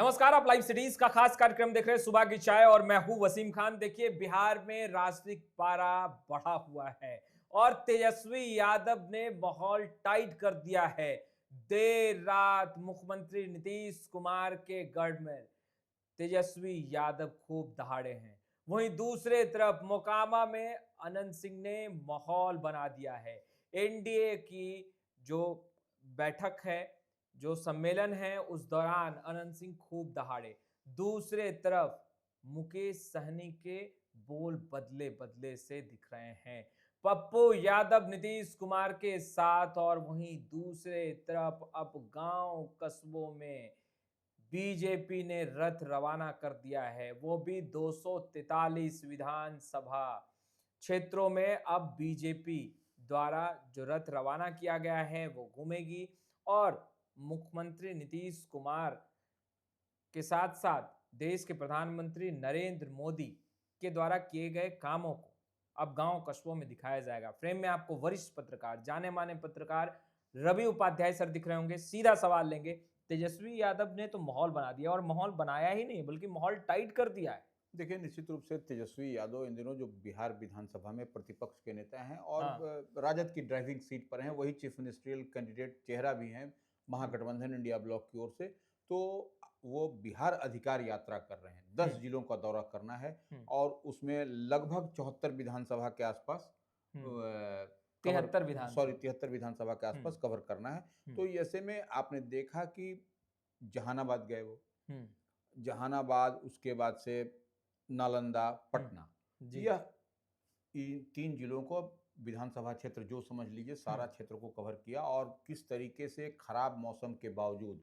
नमस्कार, आप live cities का खास कार्यक्रम देख रहे हैं सुबह की चाय और मैं हूं वसीम खान। देखिए, बिहार में राजनीतिक पारा बढ़ा हुआ है और तेजस्वी यादव ने माहौल टाइट कर दिया है। देर रात मुख्यमंत्री नीतीश कुमार के गढ़ में तेजस्वी यादव खूब दहाड़े हैं। वहीं दूसरे तरफ मोकामा में अनंत सिंह ने माहौल बना दिया है। एनडीए की जो बैठक है, जो सम्मेलन है, उस दौरान अनंत सिंह खूब दहाड़े। दूसरे तरफ मुकेश सहनी के बोल बदले बदले से दिख रहे हैं। पप्पू यादव नीतीश कुमार के साथ और वहीं दूसरे तरफ अब गांव कस्बों में बीजेपी ने रथ रवाना कर दिया है, वो भी 243 विधानसभा क्षेत्रों में। अब बीजेपी द्वारा जो रथ रवाना किया गया है वो घूमेगी और मुख्यमंत्री नीतीश कुमार के साथ साथ देश के प्रधानमंत्री नरेंद्र मोदी के द्वारा किए गए कामों को अब गांव कस्बों में दिखाया जाएगा। फ्रेम में आपको वरिष्ठ पत्रकार, जाने माने पत्रकार रवि उपाध्याय सर दिख रहे होंगे। सीधा सवाल लेंगे, तेजस्वी यादव ने तो माहौल बना दिया और माहौल बनाया ही नहीं बल्कि माहौल टाइट कर दिया है। देखिए, निश्चित रूप से तेजस्वी यादव इन दिनों जो बिहार विधानसभा में प्रतिपक्ष के नेता हैं और हाँ। राजद की ड्राइविंग सीट पर हैं, वही चीफ मिनिस्ट्रियल कैंडिडेट चेहरा भी हैं महागठबंधन इंडिया ब्लॉक की ओर से। तो वो बिहार अधिकार यात्रा कर रहे हैं, 10 जिलों का दौरा करना है और उसमें लगभग 74 विधानसभा के आसपास कवर 73 विधानसभा। 73 विधानसभा के आसपास कवर करना है। तो ऐसे में आपने देखा कि जहानाबाद गए वो, जहानाबाद, उसके बाद से नालंदा, पटना, जी। यह इन 3 जिलों को विधानसभा क्षेत्र जो समझ लीजिए सारा क्षेत्र को कवर किया और किस तरीके से खराब मौसम के बावजूद,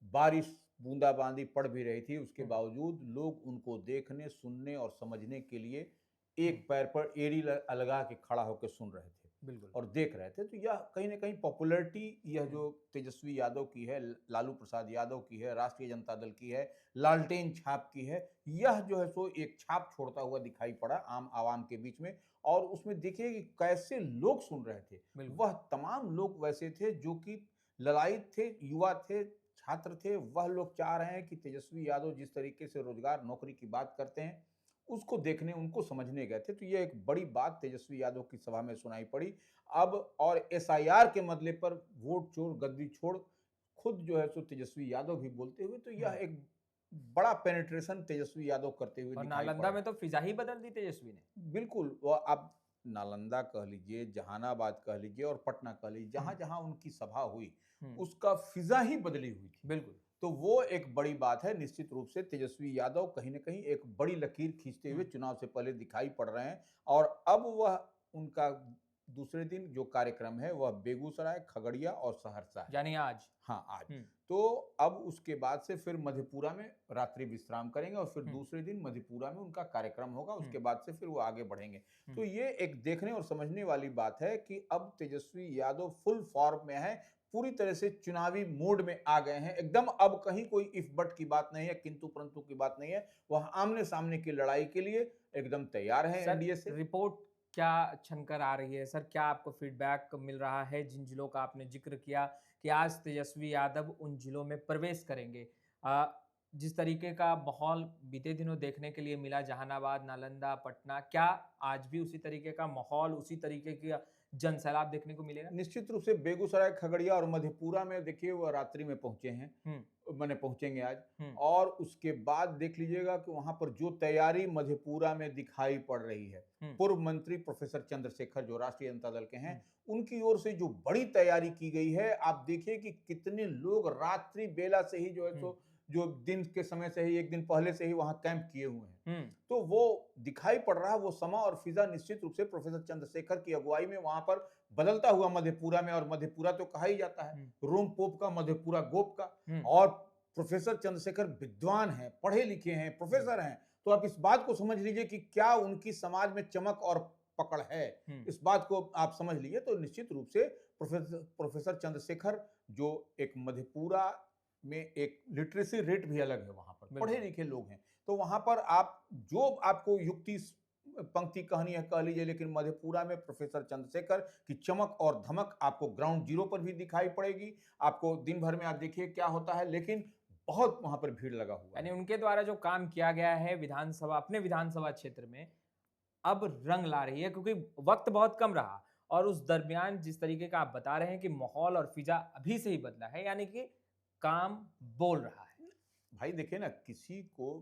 बारिश बूंदाबांदी पड़ भी रही थी, उसके बावजूद लोग उनको देखने, सुनने और समझने के लिए एक पैर पर एड़ी लगा के खड़ा होकर सुन रहे थे बिल्कुल। और देख रहे थे। तो यह कहीं ना कहीं पॉपुलैरिटी, यह जो तेजस्वी यादव की है, लालू प्रसाद यादव की है, राष्ट्रीय जनता दल की है, लालटेन छाप की है, यह जो है सो एक छाप छोड़ता हुआ दिखाई पड़ा आम आवाम के बीच में। और उसमें देखिए कि कैसे लोग सुन रहे थे, वह तमाम लोग वैसे थे जो कि ललायित थे, युवा थे, छात्र थे। वह लोग चाह रहे हैं कि तेजस्वी यादव जिस तरीके से रोजगार नौकरी की बात करते हैं उसको देखने, उनको समझने गए थे। तो ये एक बड़ी बात तेजस्वी यादव की सभा में सुनाई पड़ी। अब और एसआईआर के मसले पर वोट चोर गद्दी छोड़, खुद जो है सो तेजस्वी यादव भी बोलते हुए, तो यह एक बड़ा पेनिट्रेशन तेजस्वी यादव करते हुए और दिखाई नालंदा पड़ा। में तो फिजा ही बदल दी तेजस्वी ने। बिल्कुल, वो आप नालंदा कह लीजिए, जहानाबाद कह लीजिए और पटना कह लीजिए, जहां जहां उनकी सभा हुई उसका फिजा ही बदली हुई थी। बिल्कुल। तो वो एक बड़ी बात है। निश्चित रूप से तेजस्वी यादव कहीं ना कहीं एक बड़ी लकीर खींचते हुए चुनाव से पहले दिखाई पड़ रहे हैं और अब वह उनका दूसरे दिन जो कार्यक्रम है वह बेगूसराय, खगड़िया और सहरसा है। यानी आज। हाँ, आज। तो अब उसके बाद से फिर मधेपुरा में रात्रि विश्राम करेंगे और फिर दूसरे दिन मधेपुरा में उनका कार्यक्रम होगा। उसके बाद से फिर वो आगे बढ़ेंगे। तो ये एक देखने और समझने वाली बात है कि अब तेजस्वी यादव फुल फॉर्म में है, पूरी तरह से चुनावी मोड में आ गए हैं एकदम। अब कहीं कोई इफ बट की बात नहीं है, किंतु परंतु की बात नहीं है। वह आमने सामने की लड़ाई के लिए एकदम तैयार है एनडीए से। रिपोर्ट क्या छनकर आ रही है सर? क्या आपको फीडबैक मिल रहा है जिन जिलों का आपने जिक्र किया कि आज तेजस्वी यादव उन जिलों में प्रवेश करेंगे? जिस तरीके का माहौल बीते दिनों देखने के लिए मिला जहानाबाद, नालंदा, पटना, क्या आज भी उसी तरीके का माहौल, उसी तरीके की जनसैलाब देखने को मिलेगा? निश्चित रूप से बेगूसराय, खगड़िया और मधेपुरा में देखिए वह रात्रि में पहुंचे हैं, मैंने पहुंचेंगे आज। और उसके बाद देख लीजिएगा कि वहां पर जो तैयारी मधेपुरा में दिखाई पड़ रही है, पूर्व मंत्री प्रोफेसर चंद्रशेखर जो राष्ट्रीय जनता दल के हैं, उनकी ओर से जो बड़ी तैयारी की गई है। आप देखिए कि कितने लोग रात्रि बेला से ही जो है तो जो दिन के समय से ही एक दिन पहले से ही वहां कैंप किए हुए हैं। तो वो दिखाई पड़ रहा है, वो समा और फिजा निश्चित रूप से प्रोफेसर चंद्रशेखर की अगुवाई में वहां पर बदलता हुआ मधेपुरा में। और मधेपुरा तो कहा ही जाता है रोम पोप का, मधेपुरा गोप का। और प्रोफेसर चंद्रशेखर विद्वान हैं, पढ़े लिखे हैं, प्रोफेसर हैं। तो आप इस बात को समझ लीजिए कि क्या उनकी समाज में चमक और पकड़ है, इस बात को आप समझ लीजिए। तो निश्चित रूप से प्रोफेसर चंद्रशेखर जो एक मधेपुरा में एक लिटरेसी रेट भी अलग है, वहां पर पढ़े लिखे लोग हैं। तो वहां पर आप जो आपको युक्ति पंक्ति कहनी है कह लीजिए, लेकिन मधेपुरा में प्रोफेसर चंद्रशेखर की चमक और धमक आपको ग्राउंड जीरो पर भी दिखाई पड़ेगी। आपको दिन भर में आप देखिए क्या होता है। लेकिन बहुत वहां पर भीड़ लगा हुआ यानी है। उनके द्वारा जो काम किया गया है विधानसभा, अपने विधानसभा क्षेत्र में, अब रंग ला रही है, क्योंकि वक्त बहुत कम रहा और उस दरमियान जिस तरीके का आप बता रहे हैं कि माहौल और फिजा अभी से ही बदला है, यानी कि काम बोल रहा है। भाई देखिए ना, किसी को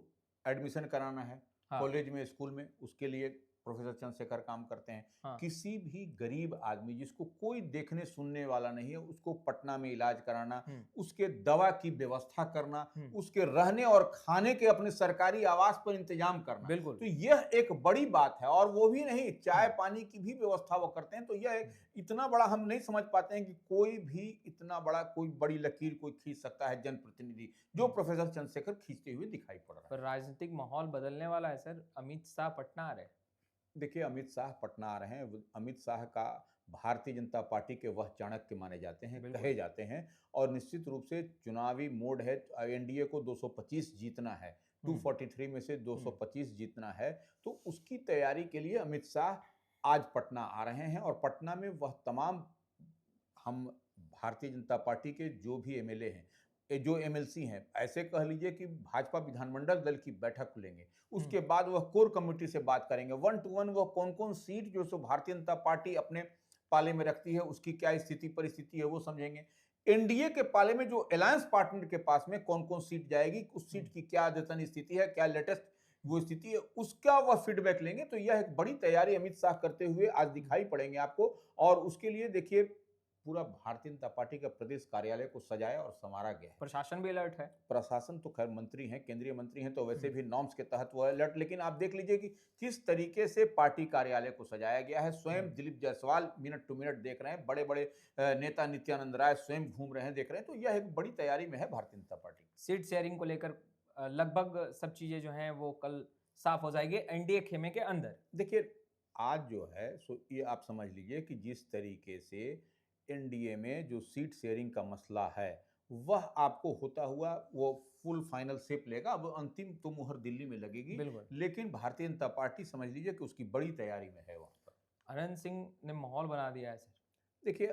एडमिशन कराना है हाँ। कॉलेज में, स्कूल में, उसके लिए प्रोफेसर चंद्रशेखर काम करते हैं। हाँ। किसी भी गरीब आदमी जिसको कोई देखने सुनने वाला नहीं है, उसको पटना में इलाज कराना, उसके दवा की व्यवस्था करना, उसके रहने और खाने के अपने सरकारी आवास पर इंतजाम करना, बिल्कुल। तो यह एक बड़ी बात है। और वो भी नहीं, चाय पानी की भी व्यवस्था वो करते हैं। तो यह एक इतना बड़ा हम नहीं समझ पाते हैं कि कोई भी इतना बड़ा, कोई बड़ी लकीर कोई खींच सकता है जनप्रतिनिधि, जो प्रोफेसर चंद्रशेखर खींचते हुए दिखाई पड़ रहा है। पर राजनीतिक माहौल बदलने वाला है सर। अमित शाह पटना आ रहे हैं। देखिए, अमित शाह पटना आ रहे हैं। अमित शाह का भारतीय जनता पार्टी के वह चाणक्य माने जाते हैं, कहे जाते हैं। और निश्चित रूप से चुनावी मोड है। एनडीए को 225 जीतना है, 243 में से 225 जीतना है। तो उसकी तैयारी के लिए अमित शाह आज पटना आ रहे हैं। और पटना में वह तमाम, हम भारतीय जनता पार्टी के जो भी एमएलए हैं, जो एमएलसी हैं, ऐसे कह लीजिए कि भाजपा विधानमंडल दल की बैठक लेंगे। उसके बाद वह कोर कमेटी से बात करेंगे, 1 to 1 वह कौन कौन सीट जो सो भारतीय जनता पार्टी अपने पाले में रखती है, उसकी क्या स्थिति परिस्थिति है वो समझेंगे। एनडीए के पाले में जो अलायंस पार्टनर के पास में कौन कौन सीट जाएगी, उस सीट की क्या अद्यतन स्थिति है, क्या लेटेस्ट वो स्थिति है, उसका वह फीडबैक लेंगे। तो यह एक बड़ी तैयारी अमित शाह करते हुए आज दिखाई पड़ेंगे आपको। और उसके लिए देखिए, पूरा भारतीय जनता पार्टी का प्रदेश कार्यालय को सजाया और संवारा गया है। प्रशासन भी अलर्ट है। प्रशासन तो खैर मंत्री हैं, केंद्रीय मंत्री हैं, तो वैसे भी नॉर्म्स के तहत वो अलर्ट। लेकिन आप देख लीजिए कि किस तरीके से पार्टी कार्यालय को सजाया गया है। स्वयं Dilip Jaiswal minute to minute देख रहे हैं, बड़े बड़े नेता नित्यानंद राय स्वयं घूम रहे हैं, देख रहे हैं। तो यह एक बड़ी तैयारी में है Bharatiya Janata party. Seat sharing को लेकर लगभग सब चीजें जो हैं वो कल साफ हो जाएगी एनडीए खेमे के अंदर। देखिए, आज जो है सो ये आप समझ लीजिए कि जिस तरीके से एनडीए में जो सीट शेयरिंग का मसला है, वह आपको होता हुआ वो फुल फाइनल शेप लेगा। अब अंतिम तो मुहर दिल्ली में लगेगी, लेकिन भारतीय जनता पार्टी समझ लीजिए कि उसकी बड़ी तैयारी में है वहां पर। अनंत सिंह ने माहौल बना दिया है सर। देखिए,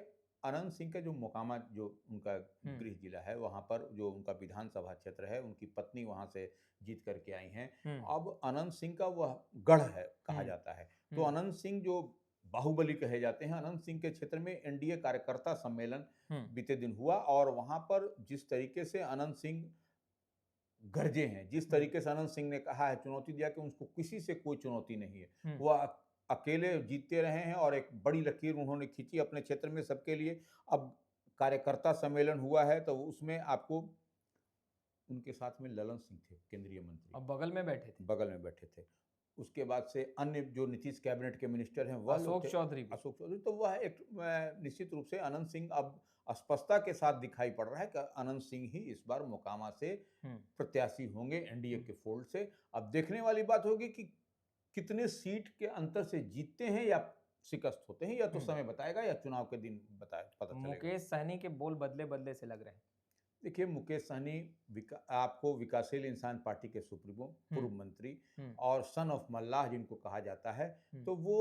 अनंत सिंह का जो मोकामा, जो उनका गृह जिला है, वहां पर जो उनका विधानसभा क्षेत्र है, उनकी पत्नी वहां से जीत करके आई हैं। अब अनंत सिंह का वह गढ़ है कहा जाता है। तो अनंत सिंह जो बाहुबली कहे जाते हैं, अनंत सिंह के क्षेत्र में एनडीए कार्यकर्ता सम्मेलन बीते दिन हुआ। और वहां पर जिस तरीके से अनंत सिंह गरजे हैं, जिस तरीके से अनंत सिंह ने कहा है, चुनौती दिया कि उनको किसी से कोई चुनौती नहीं है, वह अकेले जीतते रहे हैं और एक बड़ी लकीर उन्होंने खींची अपने क्षेत्र में सबके लिए। अब कार्यकर्ता सम्मेलन हुआ है, तो उसमें आपको उनके साथ में ललन सिंह थे, केंद्रीय मंत्री, अब बगल में बैठे थे। बगल में बैठे थे। उसके बाद से अन्य जो नीतीश कैबिनेट के मिनिस्टर हैं, वह अशोक चौधरी। तो वह एक निश्चित रूप से अनंत सिंह अब स्पष्टता के साथ दिखाई पड़ रहा है कि अनंत सिंह ही इस बार मोकामा से प्रत्याशी होंगे एनडीए के फोल्ड से। अब देखने वाली बात होगी कि कितने सीट के अंतर से जीतते हैं या शिकस्त होते हैं, या तो समय बताएगा या चुनाव के दिन पता चलेगा। मुकेश सहनी के बोल बदले बदले से लग रहे हैं। देखिए, मुकेश सहनी आपको विकासशील इंसान पार्टी के सुप्रीमो, पूर्व मंत्री और सन ऑफ मल्लाह जिनको कहा जाता है, तो वो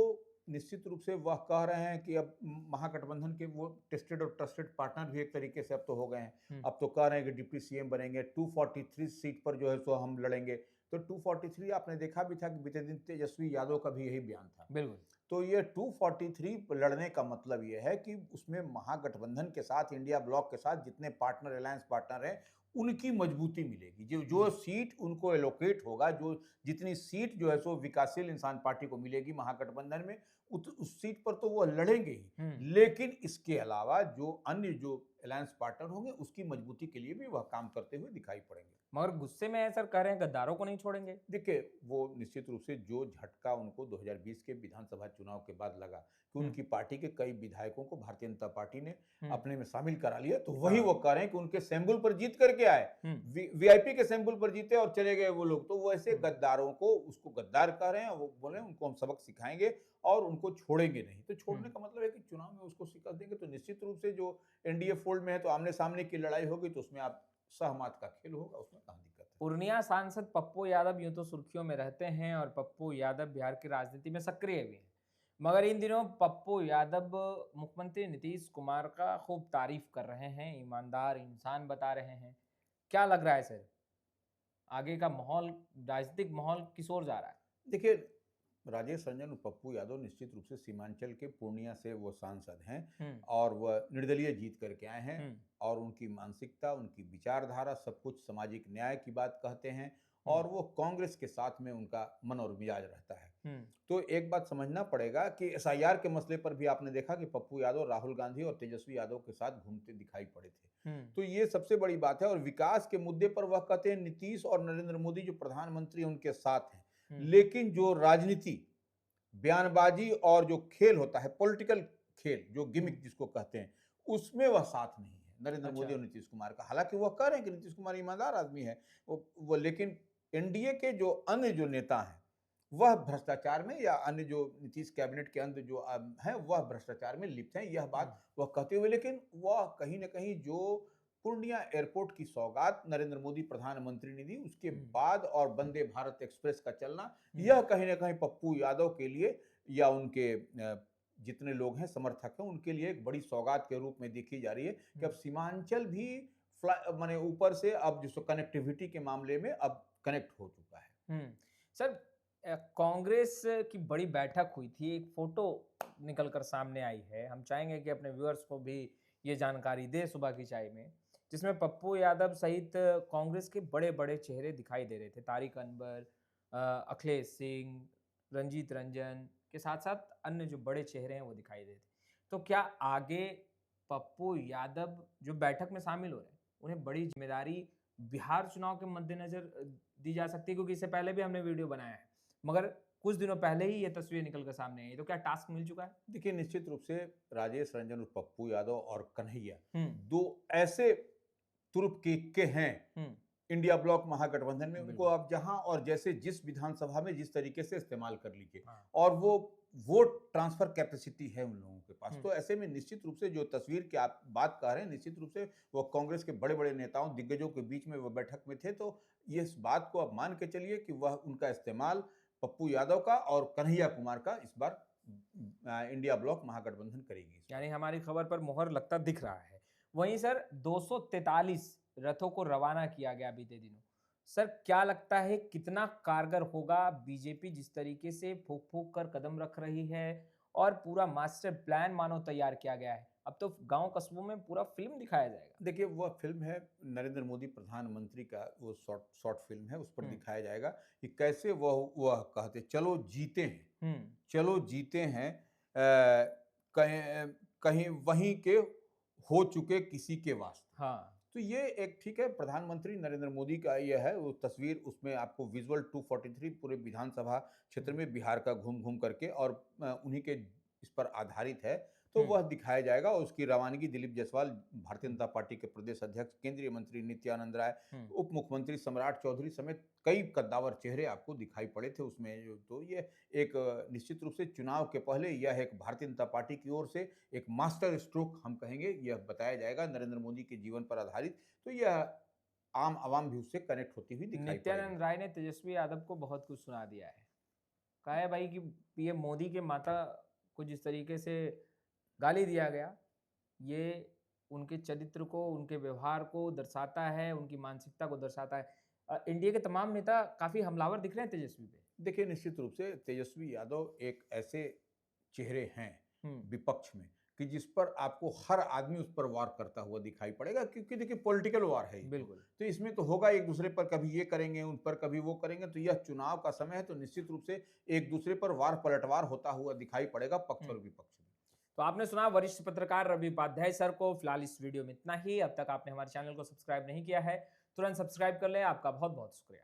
निश्चित रूप से वह कह रहे हैं कि अब महागठबंधन के वो टेस्टेड और ट्रस्टेड पार्टनर भी एक तरीके से अब तो हो गए हैं। अब तो कह रहे हैं कि डिप्टी सीएम बनेंगे, 243 सीट पर जो है सो हम लड़ेंगे। तो 243 आपने देखा भी था कि बीते दिन तेजस्वी यादव का भी यही बयान था। बिल्कुल। तो ये 243 लड़ने का मतलब ये है कि उसमें महागठबंधन के साथ, इंडिया ब्लॉक के साथ जितने पार्टनर, अलायंस पार्टनर हैं, उनकी मजबूती मिलेगी। जो सीट उनको एलोकेट होगा, जो जितनी सीट जो है सो विकासशील इंसान पार्टी को मिलेगी महागठबंधन में, उस सीट पर तो वो लड़ेंगे ही। लेकिन इसके अलावा जो अन्य जो अलायंस पार्टनर होंगे, उसकी मजबूती के लिए भी वह काम करते हुए दिखाई पड़ेंगे। मगर गुस्से में है सर, कह रहे हैं गद्दारों को नहीं छोड़ेंगे। देखिए, वो निश्चित रूप से जो झटका उनको 2020 के विधानसभा चुनाव के बाद लगा कि उनकी पार्टी के कई विधायकों को भारतीय जनता पार्टी ने अपने में शामिल करा लिया, तो वही वो कह रहे हैं कि उनके सैंपल पर जीत करके आए, वीआईपी के सैंपल पर जीते और चले गए वो लोग। तो वैसे गद्दारों को, उसको गद्दार कह रहे हैं। वो बोले उनको हम सबक सिखाएंगे और उनको छोड़ेंगे नहीं। तो छोड़ने का मतलब है कि चुनाव में उसको शिकस्त देंगे। तो निश्चित रूप से जो एनडीए फोल्ड में है, तो आमने सामने की लड़ाई होगी, तो उसमें आप सहमत का खेल होगा, उसमें कहां दिक्कत है। पूर्णिया सांसद पप्पू यादव यूं तो सुर्खियों में रहते हैं और पप्पू यादव बिहार की राजनीति में सक्रिय भी हैं, मगर इन दिनों पप्पू यादव मुख्यमंत्री नीतीश कुमार का खूब तारीफ कर रहे हैं, ईमानदार इंसान बता रहे हैं। क्या लग रहा है सर, आगे का माहौल, राजनीतिक माहौल किस ओर जा रहा है? देखिए, राजेश रंजन और पप्पू यादव निश्चित रूप से सीमांचल के पूर्णिया से वो सांसद हैं और वह निर्दलीय जीत करके आए हैं और उनकी मानसिकता, उनकी विचारधारा सब कुछ सामाजिक न्याय की बात कहते हैं और वो कांग्रेस के साथ में उनका मन और मिजाज रहता है। तो एक बात समझना पड़ेगा कि एसआईआर के मसले पर भी आपने देखा कि पप्पू यादव राहुल गांधी और तेजस्वी यादव के साथ घूमते दिखाई पड़े थे। तो ये सबसे बड़ी बात है और विकास के मुद्दे पर वह कहते हैं नीतीश और नरेंद्र मोदी जो प्रधानमंत्री उनके साथ हैं, लेकिन जो राजनीति, बयानबाजी और जो खेल होता है, पॉलिटिकल खेल, जो गिमिक जिसको कहते हैं, उसमें वह साथ नहीं है नरेंद्र मोदी और नीतीश कुमार का। हालांकि वह कह रहे हैं कि नीतीश कुमार ईमानदार आदमी है, वो लेकिन एनडीए के जो अन्य जो नेता हैं वह भ्रष्टाचार में या अन्य जो नीतीश कैबिनेट के अंदर जो हैं वह भ्रष्टाचार में लिप्त हैं, यह बात वह कहते हुए, लेकिन वह कहीं ना कहीं जो पूर्णिया एयरपोर्ट की सौगात नरेंद्र मोदी प्रधानमंत्री ने दी, उसके बाद और वंदे भारत एक्सप्रेस का चलना, यह कहीं ना कहीं पप्पू यादव के लिए या उनके जितने लोग हैं समर्थक हैं उनके लिए एक बड़ी सौगात के रूप में देखी जा रही है कि अब सीमांचल भी माने ऊपर से अब जिसको कनेक्टिविटी के मामले में अब कनेक्ट हो चुका है। सर, कांग्रेस की बड़ी बैठक हुई थी, एक फोटो निकलकर सामने आई है, हम चाहेंगे कि अपने व्यूअर्स को भी ये जानकारी दे सुबह की चाय में, जिसमें पप्पू यादव सहित कांग्रेस के बड़े बड़े चेहरे दिखाई दे रहे थे। तारिक अनवर, अखिलेश सिंह, रंजीत रंजन के साथ साथ अन्य जो बड़े चेहरे हैं वो दिखाई दे रहे थे। तो क्या आगे पप्पू यादव जो बैठक में शामिल हो रहे हैं उन्हें बड़ी जिम्मेदारी बिहार चुनाव के मद्देनजर दी जा सकती है? क्योंकि इससे पहले भी हमने वीडियो बनाया है, मगर कुछ दिनों पहले ही ये तस्वीर निकलकर सामने आई। तो क्या टास्क मिल चुका है? देखिए, निश्चित रूप से राजेश रंजन और पप्पू यादव और कन्हैया दो ऐसे तुरुप के हैं इंडिया ब्लॉक महागठबंधन में, उनको आप जहां और जैसे जिस विधानसभा में जिस तरीके से इस्तेमाल कर लीजिए और वो वोट ट्रांसफर कैपेसिटी है उन लोगों के पास। तो ऐसे में निश्चित रूप से जो तस्वीर की आप बात कर रहे हैं, निश्चित रूप से वो कांग्रेस के बड़े बड़े नेताओं दिग्गजों के बीच में वो बैठक में थे। तो ये इस बात को आप मान के चलिए कि वह उनका इस्तेमाल पप्पू यादव का और कन्हैया कुमार का इस बार इंडिया ब्लॉक महागठबंधन करेगी। यानी हमारी खबर पर मोहर लगता दिख रहा है। वहीं सर 243 रथों को रवाना किया गया बीते दिनों। सर, क्या लगता है कितना कारगर होगा? बीजेपी जिस तरीके से फूक फूक कर कदम रख रही है और पूरा मास्टर प्लान मानो तैयार किया गया है, अब तो गांव कस्बों में पूरा फिल्म दिखाया जाएगा। देखिए, वह फिल्म है नरेंद्र मोदी प्रधानमंत्री का, वो शॉर्ट फिल्म है, उस पर दिखाया जाएगा कि कैसे वह कहते चलो जीते हैं, चलो जीते हैं, कहीं कहीं वहीं के हो चुके किसी के वास्ते। हाँ, तो ये एक ठीक है, प्रधानमंत्री नरेंद्र मोदी का यह है वो तस्वीर, उसमें आपको विजुअल 243 पूरे विधानसभा क्षेत्र में बिहार का घूम घूम करके और उन्हीं के इस पर आधारित है, तो वह दिखाया जाएगा। और उसकी रवानगी दिलीप जायसवाल, भारतीय जनता पार्टी के प्रदेश अध्यक्ष, केंद्रीय मंत्री नित्यानंद राय, उप मुख्यमंत्री सम्राट चौधरी समेत कई कद्दावर चेहरे आपको दिखाई पड़े थे उसमें। तो ये एक निश्चित रूप से चुनाव के पहले यह एक भारतीय जनता पार्टी की ओर से एक मास्टर स्ट्रोक हम कहेंगे, यह बताया जाएगा नरेंद्र मोदी के जीवन पर आधारित। तो यह आम आवाम भी उससे कनेक्ट होती हुई दिखाई पड़ेगी। नित्यानंद राय ने तेजस्वी यादव को बहुत कुछ सुना दिया है। कहा है भाई कि पीएम मोदी के माता को जिस तरीके से गाली दिया गया, ये उनके चरित्र को, उनके व्यवहार को दर्शाता है, उनकी मानसिकता को दर्शाता है। इंडिया के तमाम नेता काफी हमलावर दिख रहे हैं तेजस्वी पे। देखिए, निश्चित रूप से तेजस्वी यादव एक ऐसे चेहरे हैं विपक्ष में कि जिस पर आपको हर आदमी उस पर वार करता हुआ दिखाई पड़ेगा, क्योंकि देखिए पॉलिटिकल वार है। बिल्कुल। तो इसमें तो होगा, एक दूसरे पर कभी ये करेंगे, उन पर कभी वो करेंगे। तो यह चुनाव का समय है, तो निश्चित रूप से एक दूसरे पर वार पलटवार होता हुआ दिखाई पड़ेगा पक्ष और विपक्ष में। तो आपने सुना वरिष्ठ पत्रकार रवि उपाध्याय सर को। फिलहाल इस वीडियो में इतना ही। अब तक आपने हमारे चैनल को सब्सक्राइब नहीं किया है, तुरंत सब्सक्राइब कर लें। आपका बहुत बहुत शुक्रिया।